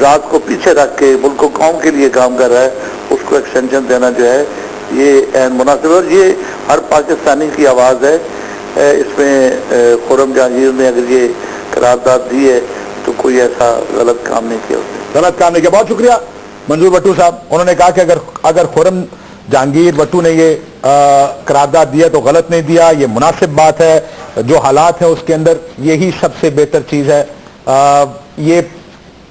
ذات کو پیچھے رکھ کے ملک و قوم کے لیے کام کر رہا ہے، اس کو ایکسٹینشن دینا جو ہے یہ عین مناسب ہے، اور یہ ہر پاکستانی کی آواز ہے۔ اس میں خرم جہانگیر نے اگر یہ قرارداد دی ہے تو کوئی ایسا غلط کام نہیں کیا اس نے۔ غلط کام نہیں کیا۔ بہت شکریہ منظور بٹو صاحب، انہوں نے کہا کہ اگر خرم جہانگیر بٹو نے یہ قرارداد دیا تو غلط نہیں دیا، یہ مناسب بات ہے، جو حالات ہیں اس کے اندر یہی سب سے بہتر چیز ہے۔ یہ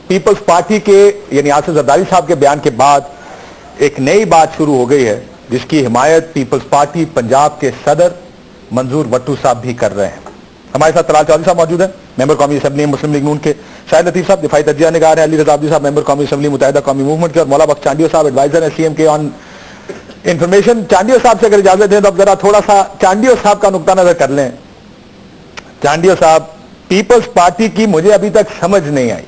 پیپلز پارٹی کے یعنی آصف زرداری صاحب کے بیان کے بعد ایک نئی بات شروع ہو گئی ہے جس کی حمایت پیپلز پارٹی پنجاب کے صدر منظور بٹو صاحب بھی کر رہے ہیں۔ ہمارے ساتھ طلال چودھری صاحب موجود ہیں، ممبر قومی اسمبلی مسلم لیگ نون کے، شاہد لطیف صاحب دفاعی تجزیہ نگار ہیں، علی رضا عبدی صاحب ممبر قومی اسمبلی متحدہ قومی موومنٹ کے، اور مولا بخش چانڈیو صاحب ایڈوائزر ہیں سی ایم کے آن انفارمیشن۔ چانڈیو صاحب سے اگر اجازت دیں تو اب ذرا تھوڑا سا چانڈیو صاحب کا نقطہ نظر کر لیں۔ چانڈیو صاحب، پیپلز پارٹی کی مجھے ابھی تک سمجھ نہیں آئی،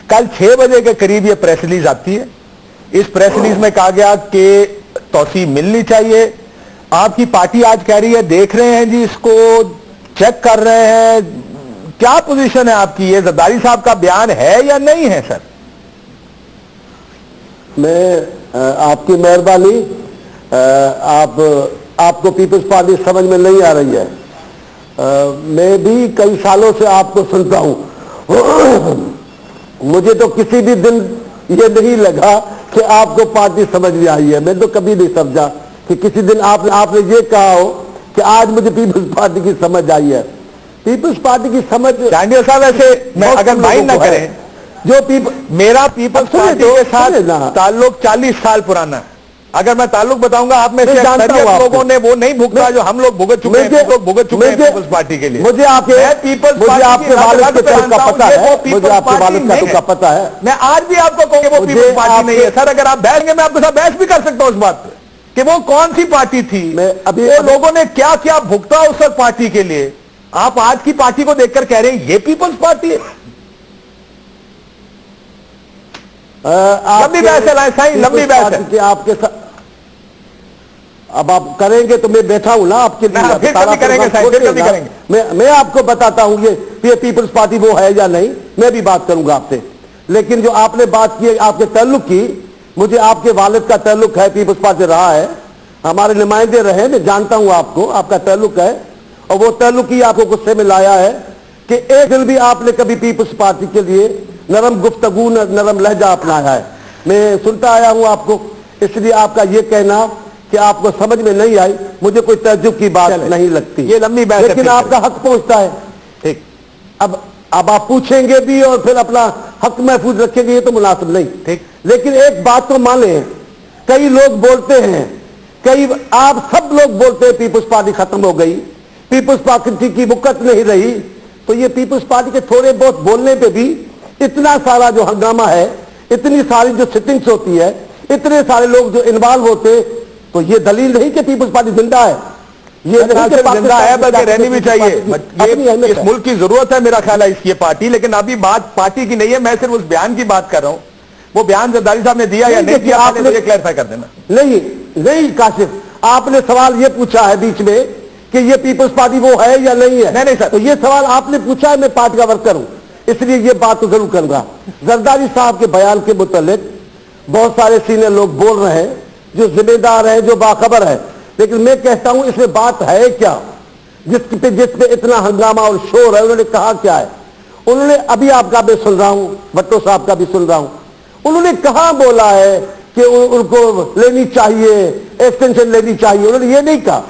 کل 6 بجے کے قریب یہ پریس ریلیز آتی ہے، اس پریس ریلیز میں کہا گیا کہ توسیع ملنی چاہیے، آپ کی پارٹی آج کہہ رہی ہے دیکھ رہے ہیں جی اس کو، چیک کر رہے ہیں، کیا پوزیشن ہے آپ کی؟ یہ زرداری صاحب کا بیان ہے یا نہیں ہے سر؟ میں آپ کی مہربانی، آپ کو پیپلز پارٹی سمجھ میں نہیں آ رہی ہے، میں بھی کئی سالوں سے آپ کو سنتا ہوں، مجھے تو کسی بھی دن یہ نہیں لگا کہ آپ کو پارٹی سمجھ میں آئی ہے، میں تو کبھی نہیں سمجھا کہ کسی دن آپ نے یہ کہا ہو کہ آج مجھے پیپلز پارٹی کی سمجھ آئی ہے۔ پیپلز پارٹی کی سمجھ چانڈیو صاحب ایسے اگر مائنڈ نہ کریں، جو میرا پیپلز پارٹی کے ساتھ تعلق 40 سال پرانا ہے، اگر میں تعلق بتاؤں گا آپ میں سے اکثریت لوگوں نے وہ نہیں بھگتا جو ہم لوگ بھگت چکے ہیں، لوگ بھگت چکے ہیں پیپلز پارٹی کے لیے۔ مجھے آپ کے والد کے تعلق کا پتہ ہے، مجھے آپ کے والد کا پتہ ہے، میں آج بھی آپ کو کہوں کہ وہ پیپلز پارٹی نہیں ہے سر۔ اگر آپ بیٹھ گے میں آپ کے ساتھ بحث بھی کر سکتا ہوں اس بات پہ کہ وہ کون سی پارٹی تھی، وہ لوگوں نے کیا کیا بھگتا اس وقت پارٹی کے لیے۔ آپ آج کی پارٹی کو دیکھ کر کہہ رہے ہیں یہ پیپلز پارٹی ہے؟ لمبی بحث ہے سائیں، لمبی بحث ہے۔ آپ کے ساتھ اب آپ کریں گے تو میں بیٹھا ہوں نا آپ کے لیے، میں آپ کو بتاتا ہوں یہ پیپلز پارٹی وہ ہے یا نہیں، میں بھی بات کروں گا آپ سے۔ لیکن جو آپ نے بات کی آپ کے تعلق کی، مجھے آپ کے والد کا تعلق ہے، پیپلز پارٹی رہا ہے، ہمارے نمائندے رہے، میں جانتا ہوں آپ کو، آپ کا تعلق ہے، اور وہ تعلق ہی آپ کو غصے میں لایا ہے کہ ایک دن بھی آپ نے کبھی پیپلز پارٹی کے لیے نرم گفتگو نرم لہجہ اپنایا ہے۔ میں سنتا آیا ہوں آپ کو، اس لیے آپ کا یہ کہنا کہ آپ کو سمجھ میں نہیں آئی مجھے کوئی تعجب کی بات نہیں لگتی، یہ لمبی بحث ہے، لیکن آپ کا حق پہنچتا ہے۔ ٹھیک، اب آپ پوچھیں گے بھی اور پھر اپنا حق محفوظ رکھیں گے، یہ تو مناسب نہیں۔ ٹھیک، لیکن ایک بات تو مان لیں، کئی لوگ بولتے ہیں، آپ سب لوگ بولتے ہیں پیپلز پارٹی ختم ہو گئی، پیپلز پارٹی کی وقت نہیں رہی، تو یہ پیپلز پارٹی کے تھوڑے بہت بولنے پہ بھی اتنا سارا جو ہنگامہ ہے، اتنی ساری جو سٹنگز ہوتی ہے، اتنے سارے لوگ جو انوالو ہوتے، تو یہ دلیل نہیں کہ پیپلز پارٹی زندہ ہے، یہ زندہ ہے بلکہ رہنی بھی چاہیے۔ اس ملک کی ضرورت ہے میرا خیال ہے اس کی پارٹی، لیکن ابھی بات پارٹی کی نہیں ہے، میں صرف اس بیان کی بات کر رہا ہوں۔ وہ بیان زرداری صاحب نے دیا یا نہیں دیا، آپ نے کلیئرفائی کر دینا۔ نہیں کاشف، آپ نے سوال یہ پوچھا ہے بیچ میں کہ یہ پیپلز پارٹی وہ ہے یا نہیں ہے، نہیں سر، تو یہ سوال آپ نے پوچھا ہے، میں پارٹی کا ورکر ہوں، اس لیے یہ بات تو ضرور کروں گا۔ زرداری صاحب کے بیان کے متعلق بہت سارے سینئر لوگ بول رہے ہیں جو ذمہ دار ہیں، جو باخبر ہیں، لیکن میں کہتا ہوں اس میں بات ہے کیا، جس پہ اتنا ہنگامہ اور شور ہے، انہوں نے کہا کیا ہے؟ انہوں نے ابھی آپ کا بھی سن رہا ہوں، بٹو صاحب کا بھی سن رہا ہوں، انہوں نے کہاں بولا ہے کہ ان کو لینی چاہیے، ایکسٹینشن لینی چاہیے، انہوں نے یہ نہیں کہا۔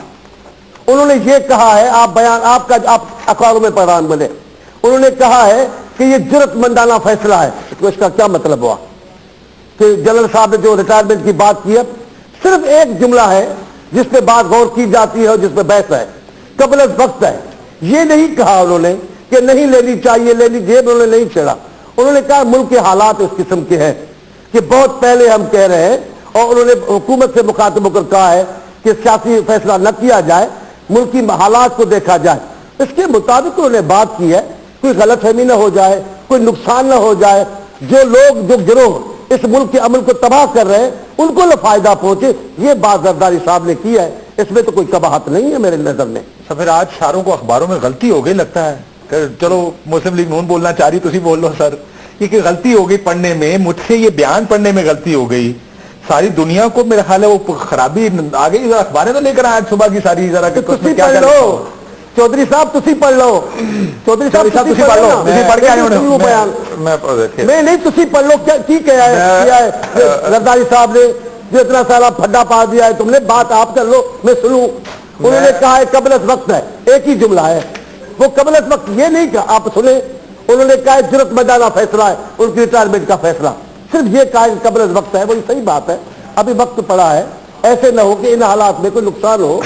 انہوں نے یہ کہا ہے، آپ اخباروں میں پڑھان بولے، انہوں نے کہا ہے کہ یہ جرات مندانہ فیصلہ ہے۔ تو اس کا کیا مطلب ہوا کہ جنرل صاحب نے جو ریٹائرمنٹ کی بات کی ہے، صرف ایک جملہ ہے جس پہ بات غور کی جاتی ہے اور جس پہ بحث ہے، قبل از وقت ہے، یہ نہیں کہا انہوں نے کہ نہیں لینی چاہیے، انہوں نے نہیں چھیڑا۔ انہوں نے کہا ملک کے حالات اس قسم کے ہیں کہ بہت پہلے ہم کہہ رہے ہیں، اور انہوں نے حکومت سے مخاطب ہو کر کہا ہے کہ سیاسی فیصلہ نہ کیا جائے، ملکی حالات کو دیکھا جائے، اس کے مطابق انہوں نے بات کی ہے، کوئی غلط فہمی نہ ہو جائے، کوئی نقصان نہ ہو جائے، جو گروہ اس ملک کے عمل کو تباہ کر رہے ہیں ان کو فائدہ پہنچے، یہ بات زرداری صاحب نے کی ہے، اس میں تو کوئی قباحت نہیں ہے میرے نظر میں۔ پھر آج ساروں کو اخباروں میں غلطی ہو گئی لگتا ہے کہ چلو مسلم لیگ نون بولنا چاہ رہی، تسی بول لو سر، یہ کہ غلطی ہو گئی پڑھنے میں, مجھ سے یہ بیان پڑھنے میں غلطی ہو گئی, ساری دنیا کو میرا خیال ہے وہ خرابی آ گئی. اخباریں تو لے کر آج صبح کی ساری ذرا کیا پڑھ لو چودھری صاحب, تسی پڑھ لو چودھری صاحب, تسی پڑھ لو, پڑھ کے آئے میں نہیں, تسی پڑھ لو کیا ہے زرداری صاحب نے جو اتنا سارا پھڈا پا دیا ہے, تم نے بات آپ کر لو میں سنوں. انہوں نے کہا ہے قبل از وقت ہے, ایک ہی جملہ ہے وہ, قبل از وقت یہ نہیں کہا, آپ سنیں, انہوں نے کہا جرت مدانہ فیصلہ ہے ان کی ریٹائرمنٹ کا فیصلہ, صرف یہ کہا کہ قبل از وقت ہے, وہی صحیح بات ہے, ابھی وقت پڑا ہے, ایسے نہ ہو کہ ان حالات میں کوئی نقصان ہو,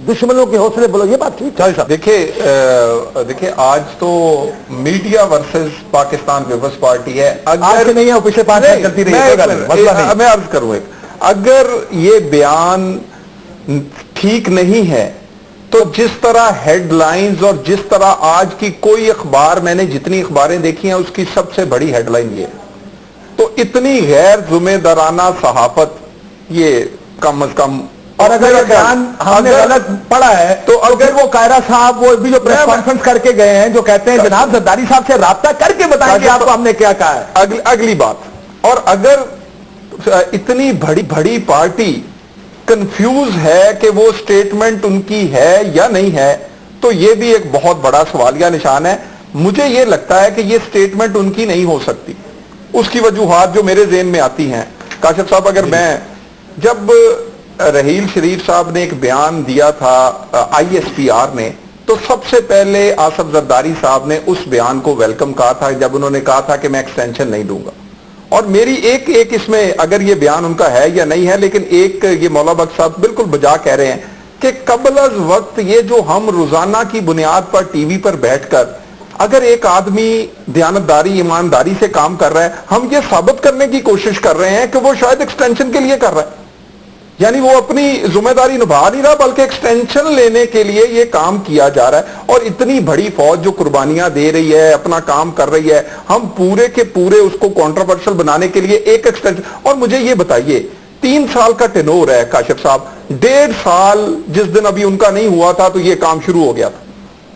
دشمنوں کے حوصلے بولو, یہ بات ٹھیک ہے. دیکھیں آج تو میڈیا ورسز پاکستان پیپلز پارٹی ہے, اگر نہیں ہے پچھلے 5 سال چلتی رہی. میں عرض کروں ایک, اگر یہ بیان ٹھیک نہیں ہے تو جس طرح ہیڈ لائنز اور جس طرح آج کی کوئی اخبار, میں نے جتنی اخباریں دیکھی ہیں اس کی سب سے بڑی ہیڈ لائن یہ ہے, تو اتنی غیر ذمہ دارانہ صحافت یہ کم از کم. اور اگر یہ بیان ہم نے غلط پڑھا ہے تو اگر وہ قائرہ صاحب وہ بھی جو پریس کانفرنس کر کے گئے ہیں جو کہتے ہیں جناب زرداری صاحب سے رابطہ کر کے بتائیں کہ آپ کو ہم نے کیا کہا ہے. اگلی بات, اور اگر اتنی بڑی پارٹی کنفیوز ہے کہ وہ سٹیٹمنٹ ان کی ہے یا نہیں ہے, تو یہ بھی ایک بہت بڑا سوالیہ نشان ہے. مجھے یہ لگتا ہے کہ یہ سٹیٹمنٹ ان کی نہیں ہو سکتی. اس کی وجوہات جو میرے ذہن میں آتی ہیں, کاشف صاحب, اگر میں جب رحیل شریف صاحب نے ایک بیان دیا تھا آئی ایس پی آر نے, تو سب سے پہلے آصف زرداری صاحب نے اس بیان کو ویلکم کہا تھا جب انہوں نے کہا تھا کہ میں ایکسٹینشن نہیں دوں گا. اور میری ایک اس میں, اگر یہ بیان ان کا ہے یا نہیں ہے, لیکن ایک یہ مولا بخش صاحب بالکل بجا کہہ رہے ہیں کہ قبل از وقت یہ جو ہم روزانہ کی بنیاد پر ٹی وی پر بیٹھ کر اگر ایک آدمی دیانتداری ایمانداری سے کام کر رہا ہے, ہم یہ ثابت کرنے کی کوشش کر رہے ہیں کہ وہ شاید ایکسٹینشن کے لیے کر رہا ہے, یعنی وہ اپنی ذمہ داری نبھا نہیں رہا بلکہ ایکسٹینشن لینے کے لیے یہ کام کیا جا رہا ہے. اور اتنی بڑی فوج جو قربانیاں دے رہی ہے, اپنا کام کر رہی ہے, ہم پورے کے پورے اس کو کنٹروورشل بنانے کے لیے ایک ایکسٹینشن. اور مجھے یہ بتائیے 3 سال کا ٹینور ہے کاشف صاحب, 1.5 سال جس دن ابھی ان کا نہیں ہوا تھا تو یہ کام شروع ہو گیا تھا,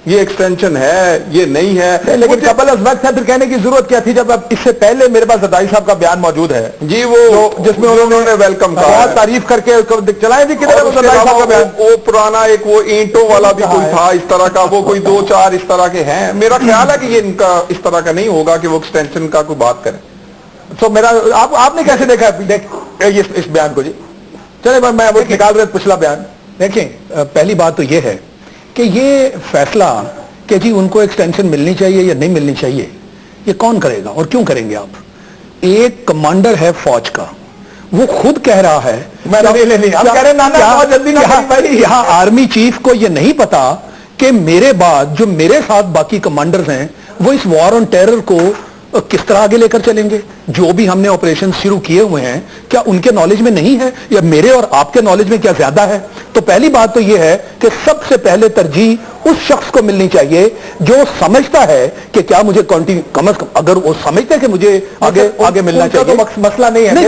یہ ایکسٹینشن ہے یہ نہیں ہے. لیکن قبل از وقت ہے پھر کہنے کی ضرورت کیا تھی جب اب اس سے پہلے میرے پاس زرداری صاحب کا بیان موجود ہے جی, وہ جس میں انہوں نے ویلکم کہا, بہت تعریف کر کے چلائے تھی. کدھر ہے زرداری صاحب کا بیان؟ وہ پرانا ایک وہ اینٹوں والا بھی کوئی تھا اس طرح کا, وہ کوئی 2-4 اس طرح کے ہیں. میرا خیال ہے کہ یہ ان کا اس طرح کا نہیں ہوگا کہ وہ ایکسٹینشن کا کوئی بات کریں. تو میرا آپ نے کیسے دیکھا اس بیان کو؟ جی چلے میں وہ نکال رہے پچھلا بیان. دیکھیں پہلی بات تو یہ ہے کہ یہ فیصلہ کہ جی ان کو ایکسٹینشن ملنی چاہیے یا نہیں ملنی چاہیے, یہ کون کرے گا اور کیوں کریں گے آپ؟ ایک کمانڈر ہے فوج کا, وہ خود کہہ رہا ہے, یہاں آرمی چیف کو یہ نہیں پتا کہ میرے بعد جو میرے ساتھ باقی کمانڈرز ہیں وہ اس وار آن ٹیرر کو کس طرح آگے لے کر چلیں گے؟ جو بھی ہم نے آپریشن شروع کیے ہوئے ہیں کیا ان کے نالج میں نہیں ہے یا میرے اور آپ کے نالج میں کیا زیادہ ہے؟ تو پہلی بات تو یہ ہے کہ سب سے پہلے ترجیح اس شخص کو ملنی چاہیے جو سمجھتا ہے کہ کیا مجھے کم از کم, اگر وہ سمجھتے کہ مجھے آگے ملنا چاہیے. مسئلہ نہیں ہے,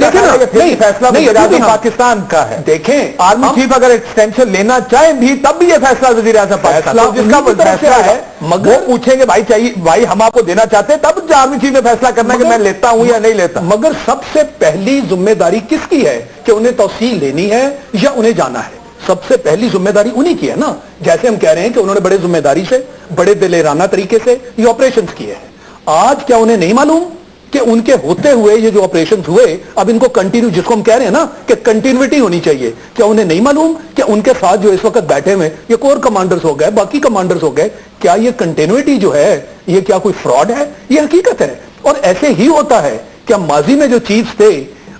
فیصلہ پاکستان کا ہے. دیکھیں آرمی چیف اگر ایکسٹینشن لینا چاہیں بھی تب بھی یہ فیصلہ وزیر اعظم پاکستان جس کا فیصلہ ہے, مگر وہ پوچھیں گے بھائی چاہیے, بھائی ہم آپ کو دینا چاہتے ہیں, تب آرمی چیف نے فیصلہ کرنا کہ میں لیتا ہوں یا نہیں لیتا. مگر سب سے پہلی ذمہ داری کس کی ہے کہ انہیں توسیع لینی ہے یا انہیں جانا ہے؟ سب سے پہلی ذمہ داری انہی کی ہے نا. جیسے ہم کہہ رہے ہیں کہ انہوں نے بڑے ذمہ داری سے, بڑے دلیرانہ طریقے سے یہ آپریشنز کیے ہیں. آج کیا انہیں نہیں معلوم کہ ان کے ہوتے ہوئے یہ جو آپریشنز ہوئے اب ان کو کنٹینیو, جس کو ہم کہہ رہے ہیں نا کہ کنٹینیوٹی ہونی چاہیے, کیا انہیں نہیں معلوم کہ ان کے ساتھ جو اس وقت بیٹھے ہوئے یہ کور کمانڈرز ہو گئے, باقی کمانڈرز ہو گئے, کیا یہ کنٹینیوٹی جو ہے یہ کیا کوئی فراڈ ہے؟ یہ حقیقت ہے. اور ایسے ہی ہوتا ہے کہ ماضی میں جو چیفز تھے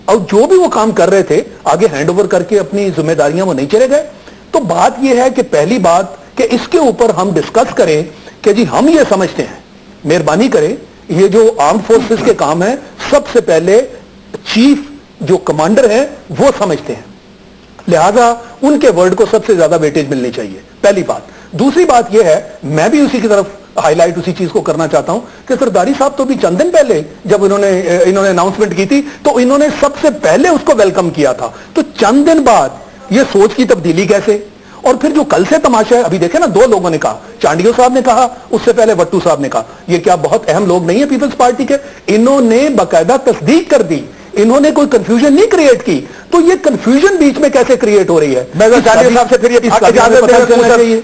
اور جو بھی وہ کام کر رہے تھے آگے ہینڈ اوور کر کے اپنی ذمہ داریاں وہ نہیں چلے گئے. تو بات یہ ہے کہ پہلی بات کہ اس کے اوپر ہم ڈسکس کریں کہ جی ہم یہ سمجھتے ہیں, مہربانی کریں, یہ جو آرم فورسز کے کام ہیں سب سے پہلے چیف جو کمانڈر ہیں وہ سمجھتے ہیں, لہذا ان کے ورڈ کو سب سے زیادہ ویٹیج ملنی چاہیے. پہلی بات. دوسری بات یہ ہے, میں بھی اسی کی طرف ہائی لائٹ اسی چیز کو کرنا چاہتا ہوں کہ زرداری صاحب تو بھی چند دن پہلے جب انہوں نے اناؤنسمنٹ کی تھی تو انہوں نے سب سے پہلے اس کو ویلکم کیا تھا. تو چند دن بعد یہ سوچ کی تبدیلی کیسے؟ اور پھر جو کل سے تماشا ہے, ابھی دیکھیں نا, 2 لوگوں نے کہا, چانڈیو صاحب نے کہا, اس سے پہلے وٹو صاحب نے کہا, یہ کیا بہت اہم لوگ نہیں ہیں پیپلز پارٹی کے؟ انہوں نے باقاعدہ تصدیق کر دی, انہوں نے کوئی کنفیوژن نہیں کریٹ کی. تو یہ کنفیوژن بیچ میں کیسے کریٹ ہو رہی ہے؟ چانڈیو صاحب سے پھر یہ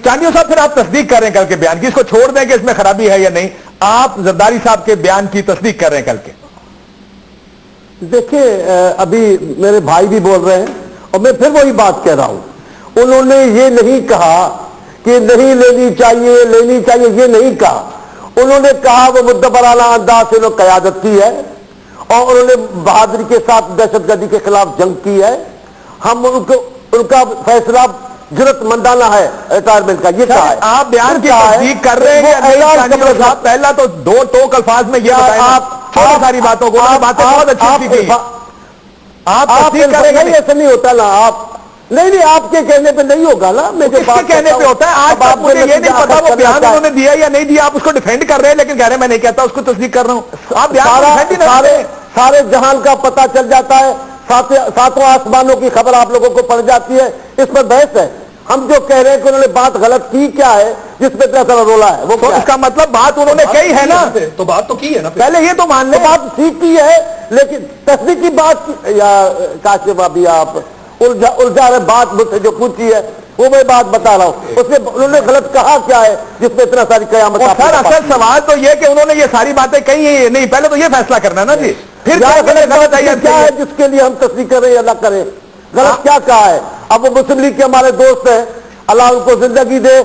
چانڈیو صاحب پھر آپ تصدیق کر رہے ہیں کل کے بیان کی, اس کو چھوڑ دیں کہ اس میں خرابی ہے یا نہیں, آپ زرداری صاحب کے بیان کی تصدیق کر رہے ہیں کل کے؟ دیکھیں ابھی میرے بھائی بھی بول رہے ہیں اور میں پھر وہی بات کہہ رہا ہوں, انہوں نے یہ نہیں کہا کہ نہیں لینی چاہیے, یہ نہیں کہا. انہوں نے کہا وہ مدبرانہ انداز سے قیادت کی ہے اور انہوں نے بہادری کے ساتھ دہشت گردی کے خلاف جنگ کی ہے. ہم ان کا فیصلہ جرت مندانہ ہے ریٹائرمنٹ کا, یہ کہا ہے. آپ بیان کی تصدیق کر رہے ہیں؟ پہلا تو 2 ٹوک الفاظ میں یہ بتائیں, آپ ساری باتوں کو, باتیں بہت اچھی کی, آپ تصدیق کر رہے ہیں؟ ایسا نہیں ہوتا نا, آپ نہیں آپ کے کہنے پہ نہیں ہوگا نا, میں کس کے کہنے پہ ہوتا ہے؟ آج آپ مجھے یہ نہیں پتا وہ بیان انہوں نے دیا یا نہیں دیا, آپ اس کو ڈیفینڈ کر رہے ہیں لیکن کہہ رہے ہیں میں نہیں کہتا, اس کو تصدیق کر رہا ہوں. آپ بیان سارے جہان کا پتہ چل جاتا ہے, ساتوں آسمانوں کی خبر آپ لوگوں کو پڑ جاتی ہے, اس پر بحث ہے. ہم جو کہہ رہے ہیں کہ انہوں نے بات غلط کی کیا ہے جس پہ اتنا سارا رولا ہے, وہ اس کا مطلب بات انہوں نے کہی ہے نا, تو بات تو کی ہے نا, پہلے یہ تو مان لیں بات سیکھ کی ہے لیکن تصدیق کی بات یا کاشف ابھی آپ الجھا رہے, بات مجھ سے جو پوچھی ہے وہ میں بات بتا رہا ہوں, اس میں انہوں نے غلط کہا کیا ہے جس میں اتنا ساری قیامت. سر اصل سوال تو یہ کہ انہوں نے یہ ساری باتیں کہی ہیں نہیں, پہلے تو یہ فیصلہ کرنا ہے نا جی, پھر غلط کیا ہے جس کے لیے ہم تصدیق کریں یا نہ کریں, غلط کیا کہا ہے. اب وہ مسلم لیگ کے ہمارے دوست ہیں, اللہ ان کو زندگی دے,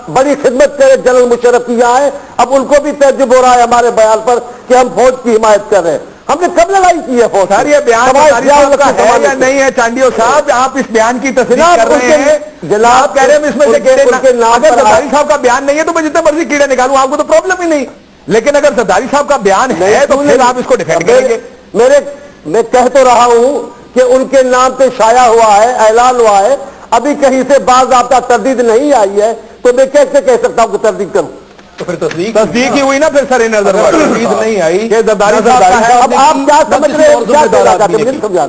بڑی خدمت کرے, جنرل مشرف کی یہاں ہے, اب ان کو بھی تعجب ہو رہا ہے ہمارے بیان پر کہ ہم فوج کی حمایت کر رہے ہیں. ہم نے کب لڑائی کی ہے فوج؟ سر یہ بیان زرداری صاحب کا ہے یا نہیں ہے چانڈیو صاحب؟ آپ اس بیان کی تصدیق کر رہے ہیں, جناب کہہ رہے ہیں اس میں سے کیڑے, اگر زرداری صاحب کا بیان نہیں ہے تو میں جتنے مرضی کیڑے نکالوں, آپ کو تو پرابلم ہی نہیں, لیکن اگر زرداری صاحب کا بیان ہے تو پھر آپ اس کو ڈیفینڈ کریں گے. میں کہہ تو رہا ہوں کہ ان کے نام پہ شائع ہوا ہے, اعلان ہوا ہے, ابھی کہیں سے باضابطہ تردید نہیں آئی ہے, تو میں کیسے کہہ سکتا ہوں کہ تردید کروں؟ تو پھر تصدیق ہی ہوئی نا پھر سر نظر تردید نہیں آئی کہ زرداری صاحب کا ہے. اب آپ کیا سمجھ رہے ہیں, کیا کہنا چاہتے ہیں مجھے سمجھا.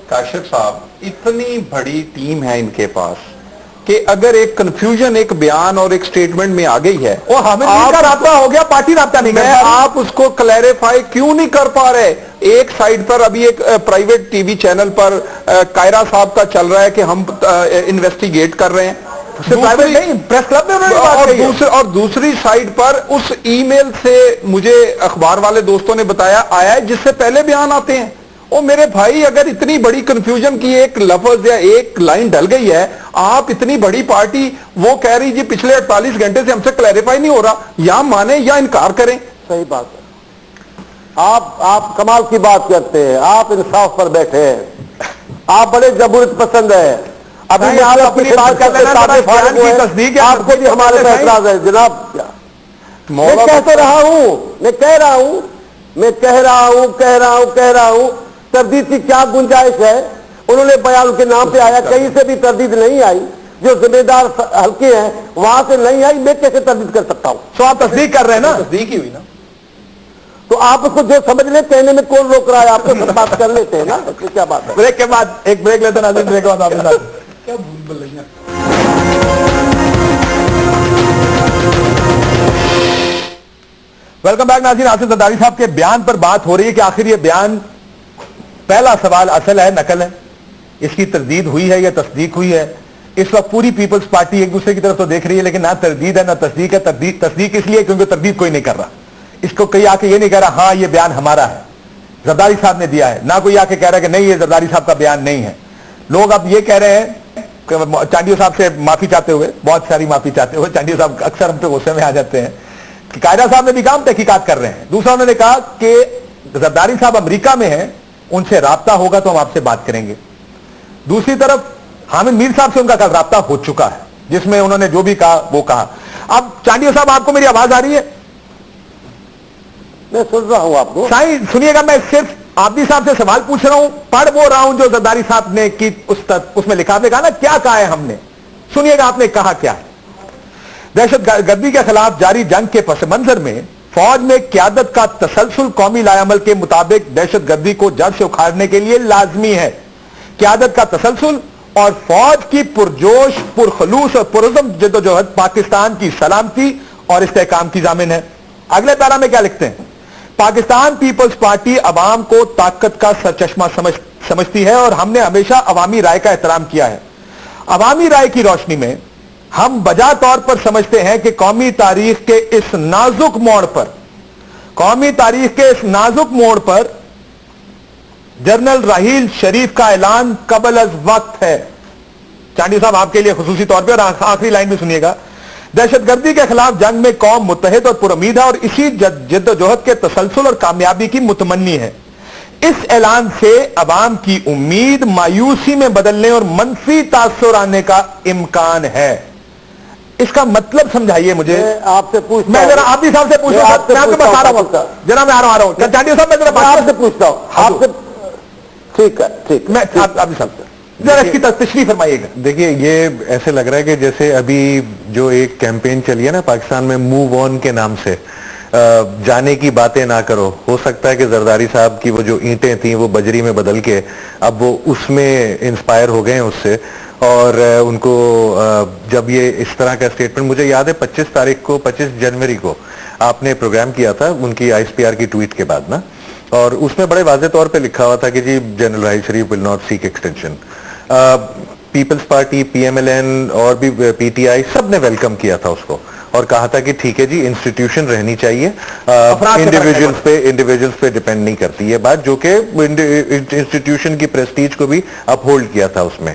کاشف صاحب, اتنی بڑی ٹیم ہے ان کے پاس کہ اگر ایک کنفیوژن ایک بیان اور ایک سٹیٹمنٹ میں آ گئی ہے, وہ حامد میر کا رابطہ ہو گیا, پارٹی رابطہ نہیں میں آپ اس کو کلیریفائی کیوں نہیں کر پا رہے؟ ایک سائڈ پر ابھی ایک پرائیویٹ ٹی وی چینل پر کائرہ صاحب کا چل رہا ہے کہ ہم انویسٹیگیٹ کر رہے ہیں, پریس کلب میں اور دوسری سائڈ پر اس ای میل سے مجھے اخبار والے دوستوں نے بتایا آیا ہے جس سے پہلے بیان آتے ہیں. او میرے بھائی, اگر اتنی بڑی کنفیوژن کی ایک لفظ یا ایک لائن ڈل گئی ہے, آپ اتنی بڑی پارٹی وہ کہہ رہی جی پچھلے 48 گھنٹے سے ہم سے کلیریفائی نہیں ہو رہا, یا مانیں یا انکار کریں. صحیح بات ہے, آپ کمال کی بات کرتے ہیں, آپ انصاف پر بیٹھے ہیں, آپ بڑے جمہوریت پسند ہیں. ابھی میں آپ اپنی بات کر لینا, آپ کو بھی ہمارے پہ اعتراض ہے جناب. میں کہہ رہا ہوں تردید کی کیا گنجائش ہے. انہوں نے بیان کے نام پہ آیا, کہیں سے بھی تردید نہیں آئی, جو ذمہ دار حلقے ہیں وہاں سے نہیں آئی, میں کیسے تردید کر سکتا ہوں؟ تو آپ تصدیق کر رہے ہیں نا, تصدیق ہی ہوئی نا, تو آپ اس کو جو سمجھ لیں, کہنے میں کون روک رہا ہے, آپ کو سب بات کر لیتے ہیں نا, کیا بات ہے. بریک کے بعد ایک بریک لیتے ہیں ناظرین, بریک کے بعد آپ کے ساتھ کیا بھول بھلائیاں. ویلکم بیک ناظرین. آصف زرداری صاحب کے بیان پر بات ہو رہی ہے کہ آخر یہ بیان, پہلا سوال اصل ہے نقل ہے, اس کی تردید ہوئی ہے یا تصدیق ہوئی ہے؟ اس وقت پوری پیپلز پارٹی ایک دوسرے کی طرف تو دیکھ رہی ہے لیکن نہ تردید ہے نہ تصدیق ہے. تصدیق اس لیے کیونکہ تردید کوئی نہیں کر رہا, اس کو کوئی آ کے یہ نہیں کہہ رہا ہاں یہ بیان ہمارا ہے, زرداری صاحب نے دیا ہے, نہ کوئی آ کے کہہ رہا کہ نہیں یہ زرداری صاحب کا بیان نہیں ہے. لوگ اب یہ کہہ رہے ہیں کہ چانڈیو صاحب سے معافی چاہتے ہوئے, بہت ساری معافی چاہتے ہوئے, چانڈیو صاحب اکثر ہم پہ غصے میں آ جاتے ہیں کہ قائدہ صاحب نے بھی کام تحقیقات کر رہے ہیں. دوسرا انہوں نے کہا کہ زرداری صاحب امریکہ میں ہیں, ان سے رابطہ ہوگا تو ہم آپ سے بات کریں گے. دوسری طرف حامد میر صاحب سے ان کا کل رابطہ ہو چکا ہے جس میں انہوں نے جو بھی کہا وہ کہا. اب چانڈیو صاحب آپ کو میری آواز آ رہی ہے؟ میں سن رہا ہوں آپ کو. سائیں سنیے گا, میں صرف عابدی صاحب سے سوال پوچھ رہا ہوں, پڑھ وہ رہا ہوں جو زرداری صاحب نے کی اس میں لکھا, نے کہا نا کیا کہا ہے ہم نے, سنیے گا آپ نے کہا کیا ہے. دہشت گردی کے خلاف جاری جنگ کے پس منظر میں فوج میں قیادت کا تسلسل قومی لائے عمل کے مطابق دہشت گردی کو جڑ سے اکھاڑنے کے لیے لازمی ہے. قیادت کا تسلسل اور فوج کی پرجوش پرخلوص اور پرعزم جدوجہد پاکستان کی سلامتی اور استحکام کی ضامن ہے. اگلے پیرا میں کیا لکھتے ہیں؟ پاکستان پیپلز پارٹی عوام کو طاقت کا سرچشمہ سمجھتی ہے اور ہم نے ہمیشہ عوامی رائے کا احترام کیا ہے. عوامی رائے کی روشنی میں ہم بجا طور پر سمجھتے ہیں کہ قومی تاریخ کے اس نازک موڑ پر جنرل راحیل شریف کا اعلان قبل از وقت ہے. چانڈی صاحب آپ کے لیے خصوصی طور پہ، اور آخری لائن بھی سنیے گا. دہشت گردی کے خلاف جنگ میں قوم متحد اور پر امید ہے اور اسی جد و جہد کے تسلسل اور کامیابی کی متمنی ہے. اس اعلان سے عوام کی امید مایوسی میں بدلنے اور منفی تاثر آنے کا امکان ہے. اس کا مطلب سمجھائیے مجھے. آپ سے پوچھتا میں ہوں، ذرا آپ بھی صاحب سے پوچھوں، میں آپ کے پاس آ رہا ہوں جناب، میں آ رہا ہوں. چانڈی صاحب میں ذرا میں آپ سے پوچھتا ہوں، آپ سے ٹھیک ہے، ٹھیک میں آپ بھی صاحب سے ذرا اس کی تشریح فرمائیے گا. دیکھیے، یہ ایسے لگ رہا ہے کہ جیسے ابھی جو ایک کیمپین چلی ہے نا پاکستان میں، موو آن کے نام سے، جانے کی باتیں نہ کرو. ہو سکتا ہے کہ زرداری صاحب کی وہ جو اینٹیں تھیں وہ بجری میں بدل کے اب وہ اس میں انسپائر ہو گئے ہیں اس سے، اور ان کو جب یہ اس طرح کا اسٹیٹمنٹ، مجھے یاد ہے 25 جنوری کو آپ نے پروگرام کیا تھا ان کی آئی ایس پی آر کی ٹویٹ کے بعد نا، اور اس میں بڑے واضح طور پہ لکھا ہوا تھا کہ جی general Raheel Sharif will not seek extension. Peoples Party, P M L N اور بھی پی ٹی آئی سب نے ویلکم کیا تھا اس کو، اور کہا تھا کہ ٹھیک ہے جی انسٹیٹیوشن رہنی چاہیے، انڈیویجولز پہ ڈیپینڈ نہیں کرتی یہ بات، جو کہ انسٹیٹیوشن کی پریسٹیج کو بھی اپ ہولڈ کیا تھا اس میں.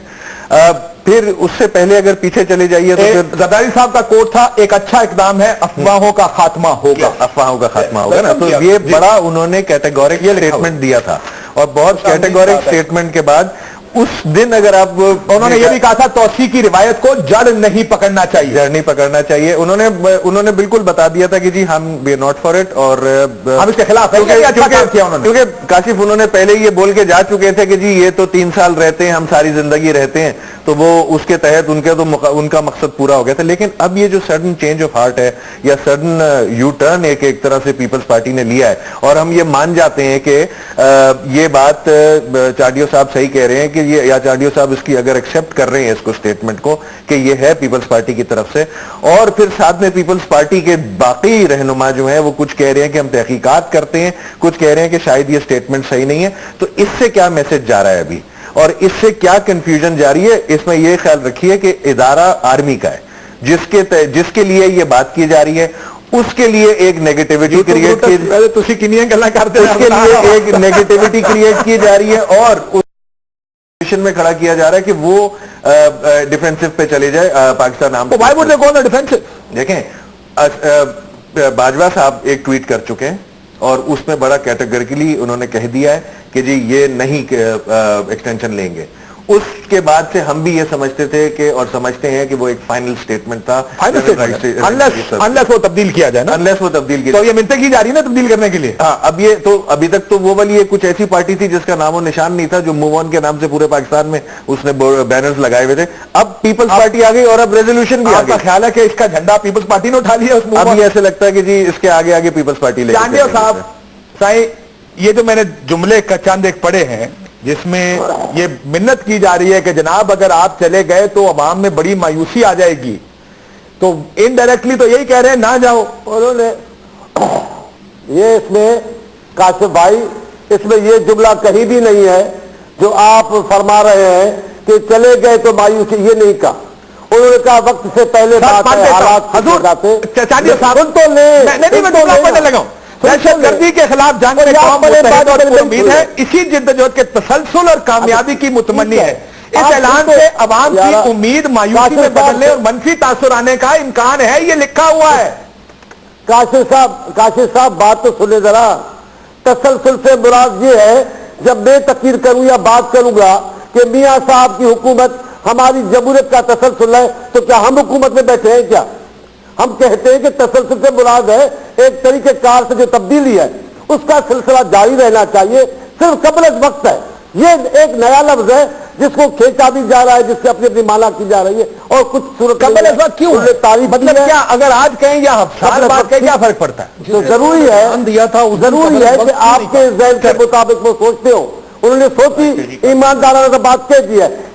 پھر اس سے پہلے اگر پیچھے چلے جائیے تو پھر زرداری صاحب کا کوٹ تھا، ایک اچھا اقدام ہے، افواہوں کا خاتمہ ہوگا. افواہوں کا خاتمہ ہوگا نا، تو یہ بڑا انہوں نے کیٹیگورک اسٹیٹمنٹ دیا تھا، اور بہت کیٹیگورک اسٹیٹمنٹ کے بعد اس دن اگر آپ، انہوں نے یہ بھی کہا تھا توسیع کی روایت کو جڑ نہیں پکڑنا چاہیے. جڑ نہیں پکڑنا چاہیے. انہوں نے بالکل بتا دیا تھا کہ جی ہم we are not for it, اور ہم اس کے خلاف ہیں. کیونکہ کاشف انہوں نے پہلے یہ بول کے جا چکے تھے کہ جی یہ تو 3 سال رہتے ہیں، ہم ساری زندگی رہتے ہیں، تو وہ اس کے تحت ان کا مقصد پورا ہو گیا تھا. لیکن اب یہ جو سڈن چینج آف ہارٹ ہے یا سڈن یو ٹرن ایک طرح سے پیپلز پارٹی نے لیا ہے، اور ہم یہ مان جاتے ہیں کہ یہ بات چاڈیو صاحب صحیح کہہ رہے ہیں کہ یا چاڈیو صاحب اس کی اگر ایکسپٹ کر رہے ہیں اس کو اسٹیٹمنٹ کو کہ یہ ہے پیپلز پارٹی کی طرف سے، اور پھر ساتھ میں پیپلز پارٹی کے باقی رہنما جو ہیں وہ کچھ کہہ رہے ہیں کہ ہم تحقیقات کرتے ہیں، کچھ کہہ رہے ہیں کہ شاید یہ اسٹیٹمنٹ صحیح نہیں ہے، تو اس سے کیا میسج جا رہا ہے ابھی، اور اس سے کیا کنفیوژن جاری ہے؟ اس میں یہ خیال رکھیے کہ ادارہ آرمی کا ہے، جس کے لیے یہ بات کی جا رہی ہے، اس کے لیے ایک نیگیٹیوٹی کریٹ کی جا رہی ہے، اور میں کھڑا کیا جا رہا ہے کہ وہ ڈیفینسو پہ چلے جائے پاکستان عام. دیکھیں باجوہ صاحب ایک ٹویٹ کر چکے ہیں، اور اس میں بڑا کیٹیگریکلی انہوں نے کہہ دیا ہے کہ جی یہ نہیں ایکسٹینشن لیں گے. اس کے بعد سے ہم بھی یہ سمجھتے تھے کہ، اور سمجھتے ہیں کہ وہ ایک فائنل سٹیٹمنٹ تھا، انلیس وہ تبدیل کیا جائے نا، انلیس وہ تبدیل کیا. تو یہ منتیں کی جا رہی ہے نا تبدیل کرنے کے لیے. ہاں، اب یہ تو ابھی تک تو وہ والی کچھ ایسی پارٹی تھی جس کا نام و نشان نہیں تھا، جو موو آن کے نام سے پورے پاکستان میں اس نے بینرز لگائے ہوئے تھے. اب پیپلز پارٹی آ گئی، اور اب ریزولوشن بھی آ آپ کا گئی. خیال ہے کہ اس کا جھنڈا پیپلز پارٹی نے اٹھا لیا؟ اب یہ ایسے لگتا ہے کہ جی اس کے آگے آگے پیپلز پارٹی لے. چانڈیو صاحب سائیں، یہ جو میں نے جملے کا چند ایک پڑھے ہیں جس میں یہ منت کی جا رہی ہے کہ جناب اگر آپ چلے گئے تو عوام میں بڑی مایوسی آ جائے گی، تو انڈائریکٹلی تو یہی کہہ رہے ہیں نہ جاؤ. انہوں نے یہ اس میں کاشف بھائی اس میں یہ جملہ کہیں بھی نہیں ہے جو آپ فرما رہے ہیں کہ چلے گئے تو مایوسی، یہ نہیں کہا. انہوں نے کہا وقت سے پہلے بات ہے، حالات چانڈیو صاحب تو لے دہشت گردی کے خلاف جنگ میں قوم متحد اور پر امید ہے، اسی جدوجہد کے تسلسل اور کامیابی کی متمنی ہے. اس اعلان سے عوام کی امید مایوسی میں بدلنے اور منفی تاثر آنے کا امکان ہے، یہ لکھا ہوا ہے. کاشف صاحب بات تو سنے ذرا. تسلسل سے مراد یہ ہے جب میں تقریر کروں یا بات کروں گا کہ میاں صاحب کی حکومت ہماری جمہوریت کا تسلسل ہے، تو کیا ہم حکومت میں بیٹھے ہیں؟ کیا ہم کہتے ہیں کہ تسلسل سے مراد ہے ایک طریقہ کار سے جو تبدیلی ہے اس کا سلسلہ جاری رہنا چاہیے، صرف قبل از وقت ہے. یہ ایک نیا لفظ ہے جس کو کھینچا بھی جا رہا ہے، جس سے اپنی اپنی مانا کی جا رہی ہے، اور کچھ صورت قبل از وقت کیوں ہے؟ تعریف مطلب کیا اگر آج کہیں یا سال بعد کہیں کیا فرق پڑتا ہے؟ تو ضروری ہے کہ آپ کے ذہن کے مطابق وہ سوچتے ہو. انہوں نے سوچی ایماندارانہ بات کہہ دی ہے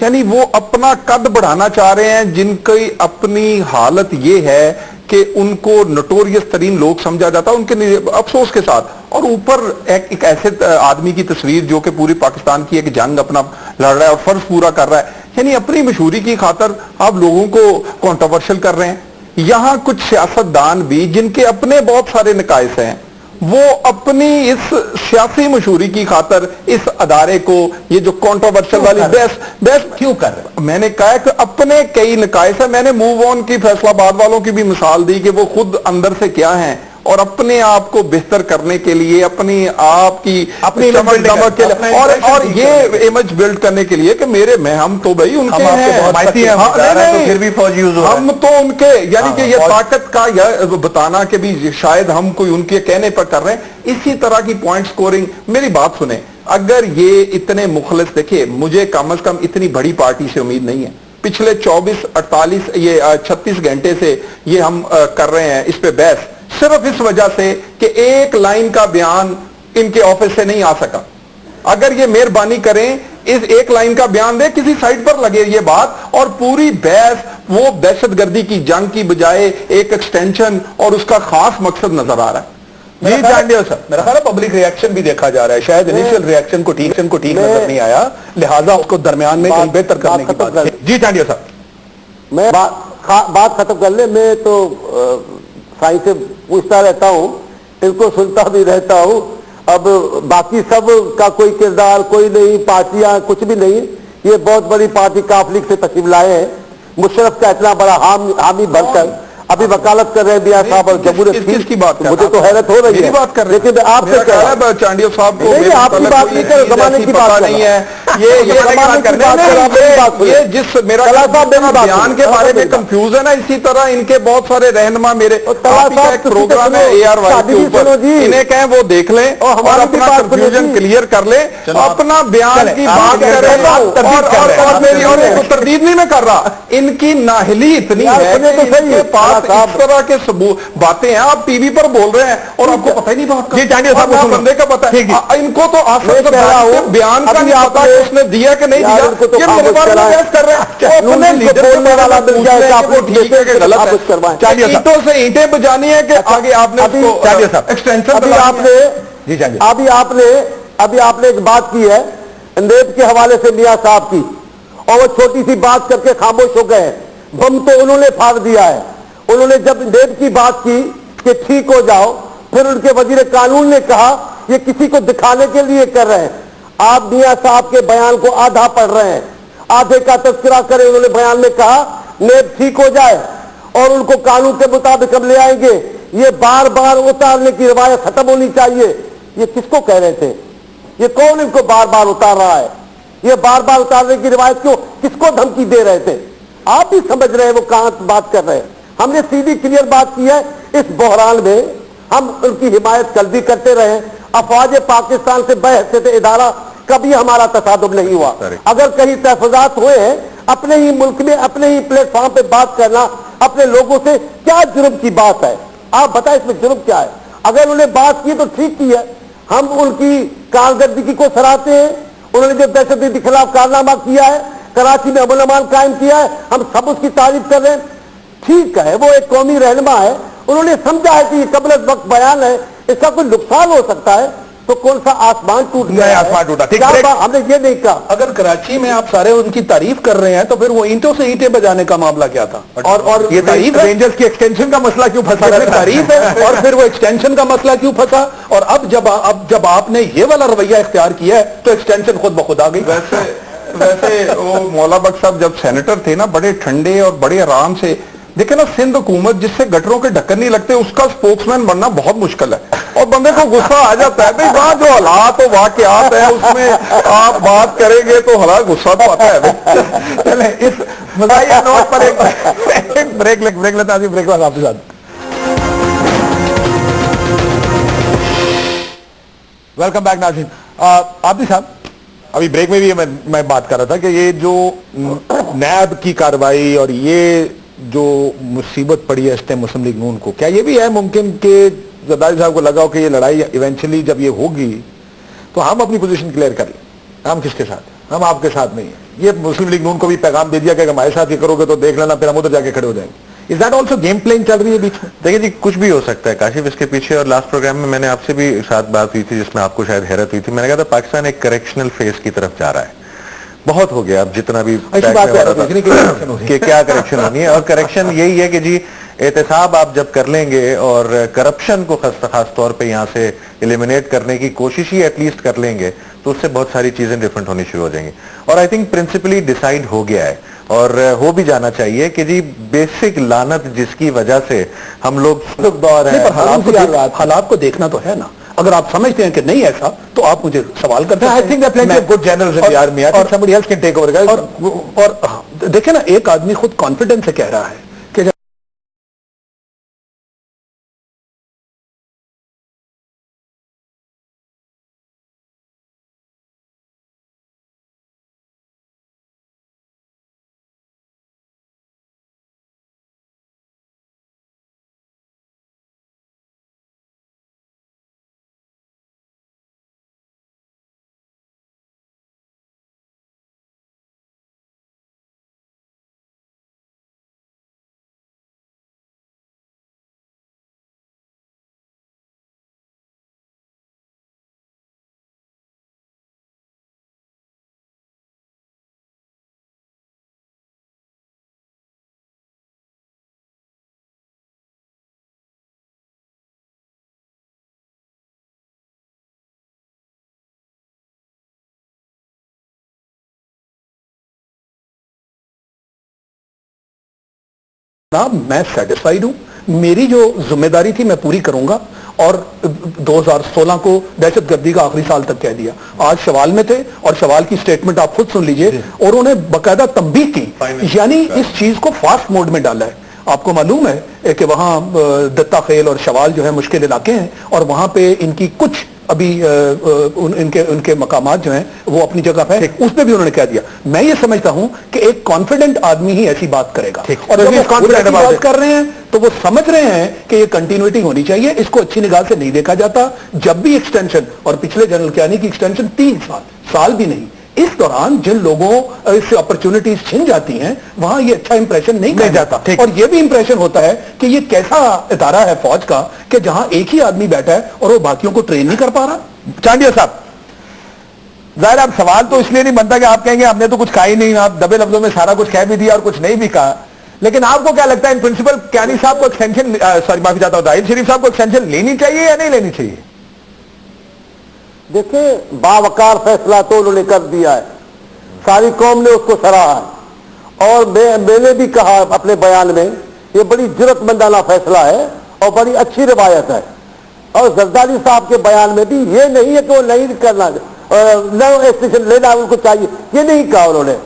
یعنی وہ اپنا قد بڑھانا چاہ رہے ہیں جن کی اپنی حالت یہ ہے کہ ان کو نوٹوریس ترین لوگ سمجھا جاتا ہے ان کے افسوس کے ساتھ, اور اوپر ایک ایسے آدمی کی تصویر جو کہ پوری پاکستان کی ایک جنگ اپنا لڑ رہا ہے اور فرض پورا کر رہا ہے, یعنی اپنی مشہوری کی خاطر آپ لوگوں کو کنٹروورشل کر رہے ہیں. یہاں کچھ سیاستدان بھی جن کے اپنے بہت سارے نقائص ہیں, وہ اپنی اس سیاسی مشہوری کی خاطر اس ادارے کو یہ جو کنٹروورشل والی بحث کیوں کر رہے ہیں؟ میں نے کہا کہ اپنے کئی نقائص ہیں. میں نے موو آن کی فیصلہ آباد والوں کی بھی مثال دی کہ وہ خود اندر سے کیا ہیں, اور اپنے آپ کو بہتر کرنے کے لیے اپنی آپ کی اپنی اور یہ امیج بلڈ کرنے کے لیے کہ ہم تو بھائی ان کے ہیں, پھر بھی فوجی ہم تو ان کے, یعنی کہ یہ طاقت کا بتانا کہ بھی شاید ہم کوئی ان کے کہنے پر کر رہے ہیں. اسی طرح کی پوائنٹ سکورنگ. میری بات سنیں, اگر یہ اتنے مخلص, دیکھیں مجھے کم از کم اتنی بڑی پارٹی سے امید نہیں ہے. پچھلے 24-48 یہ 36 گھنٹے سے یہ ہم کر رہے ہیں اس پہ بحث, صرف اس وجہ سے کہ ایک لائن کا بیان ان کے آفس سے نہیں آ سکا. اگر یہ مہربانی کریں اس ایک لائن کا بیان دے, کسی سائٹ پر لگے یہ بات, اور پوری بحث وہ دہشت گردی کی جنگ کی بجائے ایک ایکسٹینشن اور اس کا خاص مقصد نظر آ رہا ہے. میرا خیال ہے پبلک ریاکشن بھی دیکھا جا رہا ہے, شاید انیشل ریاکشن کو ٹھیک نظر نہیں آیا, لہٰذا اس کو درمیان میں بہتر کرنے کی بات. جی چانڈیا صاحب, میں بات ختم کر لیں. میں تو سائن سے پوچھتا رہتا ہوں, ان کو سنتا بھی رہتا ہوں. اب باقی سب کا کوئی کردار کوئی نہیں, پارٹیاں کچھ بھی نہیں. یہ بہت بڑی پارٹی کافلیگ سے تشریف لائے ہیں. مشرف کا اتنا بڑا حامی بن کر ابھی وکالت کر رہے ہیں میاں صاحب اور جمہوریت کی بات, مجھے تو حیرت ہو رہی ہے. لیکن میں آپ سے کہہ رہا ہوں چانڈیا صاحب کو آپ کی بات نہیں کر, زمانے کی بات نہیں ہے. یہ جس میرا بیان کے بارے میں کنفیوز ہے نا, اسی طرح ان کے بہت سارے رہنما میرے پروگرام ہے ARY کے اوپر, انہیں کہیں وہ دیکھ لیں اور اپنا کنفیوژن کلیئر کر لیں, اپنا بیان کی بات کریں. اور میری اور تردید نہیں میں کر رہا, ان کی ناہلی اتنی ہے کہ ان کے پاس اس طرح کے باتیں ہیں. آپ ٹی وی پر بول رہے ہیں اور آپ کو پتہ ہی نہیں بات کا, چانڈیا صاحب بندے کا پتہ ہے. ان کو تو بیان کا نہیں پتا اس نے دیا کہ نہیں دیا, یہ میرے بارے میں بحث کر رہے ہیں. اپنے لیڈر سے والا مل جائے کہ وہ ٹھیک ہے کہ غلط ہے. اینٹوں سے اینٹیں بجانی ہے کہ آگے آپ نے ایکسٹینشن ابھی آپ نے ایک بات کی ہے نیب کے حوالے سے میاں صاحب کی, اور وہ چھوٹی سی بات کر کے خاموش ہو گئے. بم تو انہوں نے پھاڑ دیا ہے. انہوں نے جب نیب کی بات کی کہ ٹھیک ہو جاؤ, پھر ان کے وزیر قانون نے کہا یہ کسی کو دکھانے کے لیے کر رہے ہیں. آپ میاں صاحب کے بیان کو آدھا پڑھ رہے ہیں, آدھے کا تذکرہ کریں. انہوں نے بیان میں کہا نیب ٹھیک ہو جائے اور ان کو قانون کے مطابق ہم لے آئیں گے. یہ بار بار اتارنے کی روایت ختم ہونی چاہیے. یہ کس کو کہہ رہے تھے؟ یہ کون ان کو بار بار اتار رہا ہے؟ یہ بار بار اتارنے کی روایت کیوں, کس کو دھمکی دے رہے تھے؟ آپ بھی سمجھ رہے ہیں وہ کہاں بات کر رہے ہیں. ہم نے سیدھی کلیئر بات کی ہے. اس بحران میں ہم ان کی حمایت کل بھی کرتے رہے. افواج پاکستان سے بحیثیت ادارہ کبھی ہمارا تصادم نہیں ہوا. اگر کہیں تحفظات ہوئے ہیں اپنے ہی ملک میں اپنے ہی پلیٹ فارم پہ بات کرنا اپنے لوگوں سے, کیا جرم کی بات ہے؟ آپ بتائیں اس میں جرم کیا ہے؟ اگر انہوں نے بات کی تو ٹھیک کی ہے, ہم ان کی کارکردگی کو سراہتے ہیں. انہوں نے جو دہشت گردی کے خلاف کارنامہ کیا ہے, کراچی میں امن امان قائم کیا ہے, ہم سب اس کی تعریف کر رہے ہیں. ٹھیک ہے, وہ ایک قومی رہنما ہے, انہوں نے سمجھا ہے کہ یہ قبل از وقت بیان ہے, اس کا کوئی نقصان ہو سکتا ہے, تو کون سا آسمان ٹوٹ گیا ہے؟ آسمان ٹوٹا, ہم نے یہ نہیں کہا. اگر کراچی میں آپ سارے ان کی تعریف کر رہے ہیں تو پھر وہ اینٹوں سے اینٹیں بجانے کا معاملہ کیا تھا؟ اور یہ تعریف رینجرز کی ایکسٹینشن کا مسئلہ کیوں پھنسا؟ تعریف ہے, اور پھر وہ ایکسٹینشن کا مسئلہ کیوں پھنسا؟ اور اب جب آپ نے یہ والا رویہ اختیار کیا ہے تو ایکسٹینشن خود بخود آ گئی. ویسے وہ مولا بخش صاحب جب سینیٹر تھے نا, بڑے ٹھنڈے اور بڑے آرام سے, دیکھیں نا سندھ حکومت جس سے گٹروں کے ڈھکن نہیں لگتے, اس کا سپوکس مین بننا بہت مشکل ہے. اور بندے کو غصہ آ جاتا ہے بھائی, وہاں جو حالات و واقعات ہیں اس میں آپ بات کریں گے تو حالات غصہ تو آتا ہے. چلیں اس مزاحیہ نوٹ پر ایک بریک لیتے ہیں. بریک بعد آپ کے ساتھ ویلکم بیک ناظرین. عابدی صاحب, ابھی بریک میں بھی میں بات کر رہا تھا کہ یہ جو نیب کی کارروائی اور یہ جو مصیبت پڑی ہے اس ٹائم مسلم لیگ نون کو, کیا یہ بھی ہے ممکن کہ زرداری صاحب کو لگا ہو کہ یہ لڑائی ایونچولی جب یہ ہوگی تو ہم اپنی پوزیشن کلیئر کر لیں؟ ہم کس کے ساتھ؟ ہم آپ کے ساتھ نہیں ہیں. یہ مسلم لیگ نون کو بھی پیغام دے دیا کہ ہمارے ساتھ یہ کرو گے تو دیکھ لینا پھر ہم ادھر جا کے کھڑے ہو جائیں گے. Is that also game playing چل رہی ہے بیچ میں؟ دیکھیں جی کچھ بھی ہو سکتا ہے کاشف اس کے پیچھے. اور لاسٹ پروگرام میں نے آپ سے بھی ساتھ بات ہوئی تھی جس میں آپ کو شاید حیرت ہوئی تھی. میں نے کہا تھا پاکستان ایک کریکشنل فیز کی طرف جا رہا ہے. بہت ہو گیا اب جتنا بھی کہ کیا کریکشن ہونی ہے. اور کریکشن یہی ہے کہ جی احتساب آپ جب کر لیں گے اور کرپشن کو خاص طور پہ یہاں سے ایلیمنیٹ کرنے کی کوشش ہی ایٹ لیسٹ کر لیں گے تو اس سے بہت ساری چیزیں ڈفرنٹ ہونی شروع ہو جائیں گی. اور آئی تھنک پرنسپلی ڈیسائیڈ ہو گیا ہے اور ہو بھی جانا چاہیے کہ جی بیسک لعنت جس کی وجہ سے ہم لوگ دور ہیں. حالات کو دیکھنا تو ہے نا. اگر آپ سمجھتے ہیں کہ نہیں ایسا تو آپ مجھے سوال کرتے ہیں. اور دیکھیں نا ایک آدمی خود کانفیڈنس سے کہہ رہا ہے کہ میں سیٹسفائیڈ ہوں. میری جو ذمہ داری تھی میں پوری کروں گا. اور 2016 کو دہشت گردی کا آخری سال تک کہہ دیا. آج شوال میں تھے اور شوال کی سٹیٹمنٹ آپ خود سن لیجئے اور انہوں نے باقاعدہ تنبیہ کی یعنی اس چیز کو فاسٹ موڈ میں ڈالا ہے. آپ کو معلوم ہے کہ وہاں دتا خیل اور شوال جو ہے مشکل علاقے ہیں اور وہاں پہ ان کی کچھ ابھی ان کے مقامات جو ہیں وہ اپنی جگہ پہ اس پہ بھی انہوں نے کہہ دیا. میں یہ سمجھتا ہوں کہ ایک کانفیڈنٹ آدمی ہی ایسی بات کرے گا اور جب وہ ایسی بات کر رہے ہیں تو وہ سمجھ رہے ہیں کہ یہ کنٹینیوٹی ہونی چاہیے. اس کو اچھی نگاہ سے نہیں دیکھا جاتا. جب بھی ایکسٹینشن اور پچھلے جنرل کیانی کی ایکسٹینشن 3 سال بھی نہیں, اس دوران جن لوگوں سے اپرچونٹیز چھن جاتی ہیں وہاں یہ اچھا امپریشن نہیں جاتا. اور یہ بھی امپریشن ہوتا ہے کہ یہ کیسا ادارہ ہے فوج کا کہ جہاں ایک ہی آدمی بیٹھا ہے اور وہ باقیوں کو ٹرین نہیں کر پا رہا. چانڈیا صاحب, ظاہر اب سوال تو اس لیے نہیں بنتا کہ آپ کہیں گے ہم نے تو کچھ کہا ہی نہیں, آپ دبے لفظوں میں سارا کچھ کہہ بھی دیا اور کچھ نہیں بھی کہا. لیکن آپ کو کیا لگتا ہے ان پرنسپل کیانی صاحب کو ایکسٹینشن, سوری معافی چاہتا ہوں, داہر شریف صاحب کو ایکسٹینشن لینی چاہیے یا نہیں لینی چاہیے؟ دیکھیں باوقار فیصلہ تو انہوں نے کر دیا ہے, ساری قوم نے اس کو سراہا ہے. اور میں نے بھی کہا اپنے بیان میں یہ بڑی جرت مندانہ فیصلہ ہے اور بڑی اچھی روایت ہے. اور زرداری صاحب کے بیان میں بھی یہ نہیں ہے کہ وہ نہیں کرنا, نو ایکسٹینشن لینا ان کو چاہیے, یہ نہیں کہا انہوں نے.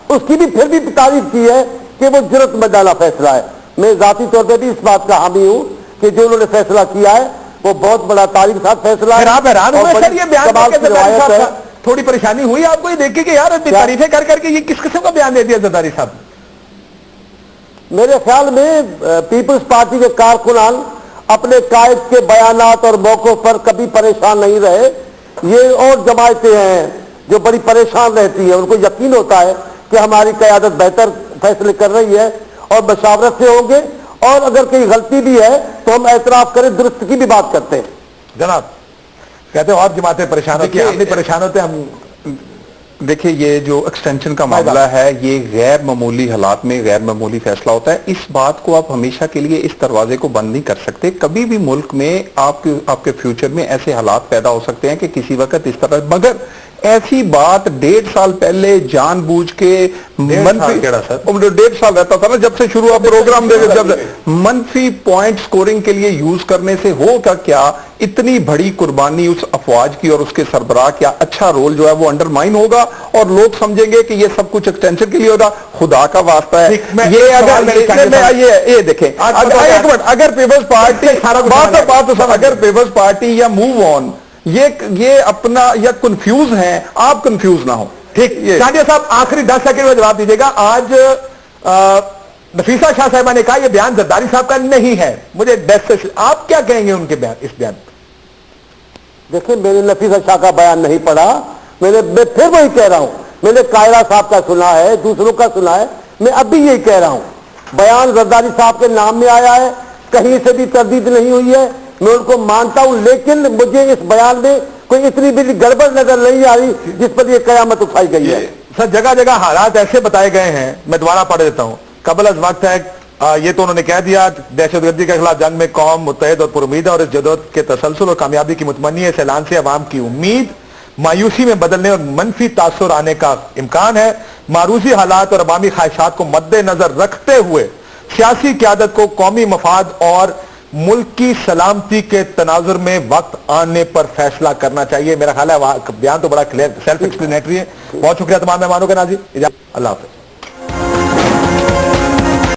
اس کی بھی پھر بھی تعریف کی ہے کہ وہ جرت مندانہ فیصلہ ہے. میں ذاتی طور پہ بھی اس بات کا حامی ہوں کہ جو انہوں نے فیصلہ کیا ہے وہ بہت بڑا تاریخ ساتھ فیصلہ ہے. آپ حیران ہوئے سر یہ بیان کر کے زرداری صاحب کا تھوڑی پریشانی ہوئی آپ کو یہ دیکھ کے کہ یار اتنی تعریفیں کر کر کے یہ کس قسم کا بیان دے دیا زرداری صاحب؟ میرے خیال میں پیپلز پارٹی کے کارکنان اپنے قائد کے بیانات اور موقعوں پر کبھی پریشان نہیں رہے. یہ اور جماعتیں ہیں جو بڑی پریشان رہتی ہیں, ان کو یقین ہوتا ہے کہ ہماری قیادت بہتر فیصلے کر رہی ہے اور مشاورت سے ہوں گے, اور اگر کوئی غلطی بھی ہے تو ہم اعتراف کریں, درست کی بھی بات کرتے ہیں. جناب کہتے ہیں اور جماعتیں پریشان ہوتی ہیں, ہم نہیں پریشان ہوتے. ہم دیکھیں یہ جو ایکسٹینشن کا معاملہ ہے یہ غیر معمولی حالات میں غیر معمولی فیصلہ ہوتا ہے. اس بات کو آپ ہمیشہ کے لیے اس دروازے کو بند نہیں کر سکتے. کبھی بھی ملک میں آپ کے فیوچر میں ایسے حالات پیدا ہو سکتے ہیں کہ کسی وقت اس طرح, مگر ایسی بات 1.5 سال پہلے جان بوجھ کے 1.5 سال رہتا تھا نا جب سے شروع آپ پروگرام دے جب منفی پوائنٹ سکورنگ کے لیے یوز کرنے سے ہوگا کیا؟ اتنی بڑی قربانی اس افواج کی اور اس کے سربراہ کیا اچھا رول جو ہے وہ انڈرمائن ہوگا اور لوگ سمجھیں گے کہ یہ سب کچھ ایکسٹینشن کے لیے ہوگا. خدا کا واسطہ ہے یہ اگر دیکھیں اگر پیپلز پارٹی اگر پیپلز پارٹی یا موو آن یہ اپنا یا کنفیوز ہیں, آپ کنفیوز نہ ہو. ٹھیک, چانڈیا صاحب آخری 10 سیکنڈ میں جواب دیجیے گا. آج نفیسہ شاہ صاحبہ نے کہا یہ بیان زرداری صاحب کا نہیں ہے, مجھے آپ کیا کہیں گے ان کے بیان, اس بیان پر؟ دیکھیں میں نے نفیسہ شاہ کا بیان نہیں پڑھا, میں پھر وہی کہہ رہا ہوں میں نے قاہرہ صاحب کا سنا ہے, دوسروں کا سنا ہے, میں اب بھی یہی کہہ رہا ہوں, بیان زرداری صاحب کے نام میں آیا ہے, کہیں سے بھی تردید نہیں ہوئی ہے, میں ان کو مانتا ہوں, لیکن مجھے اس بیان میں کوئی اتنی بھی گڑبڑ نظر نہیں آ رہی جس پر یہ قیامت اٹھائی گئی ہے. سر جگہ جگہ حالات ایسے بتائے گئے ہیں, میں دوبارہ پڑھ دیتا ہوں. قبل از وقت ہے, یہ تو انہوں نے کہہ دیا, دہشت گردی کے خلاف جنگ میں قوم متحد اور پر امید ہے اور اس جدوجہد کے تسلسل اور کامیابی کی متمنی ہے. اس اعلان سے عوام کی امید مایوسی میں بدلنے اور منفی تاثر آنے کا امکان ہے. معروضی حالات اور عوامی خواہشات کو مد نظر رکھتے ہوئے سیاسی قیادت کو قومی مفاد اور ملک کی سلامتی کے تناظر میں وقت آنے پر فیصلہ کرنا چاہیے. میرا خیال ہے بیان تو بڑا کلیئر سیلف ایکسپلینیٹری ہے. بہت شکریہ تمام مہمانوں کا. ناظرین اللہ حافظ.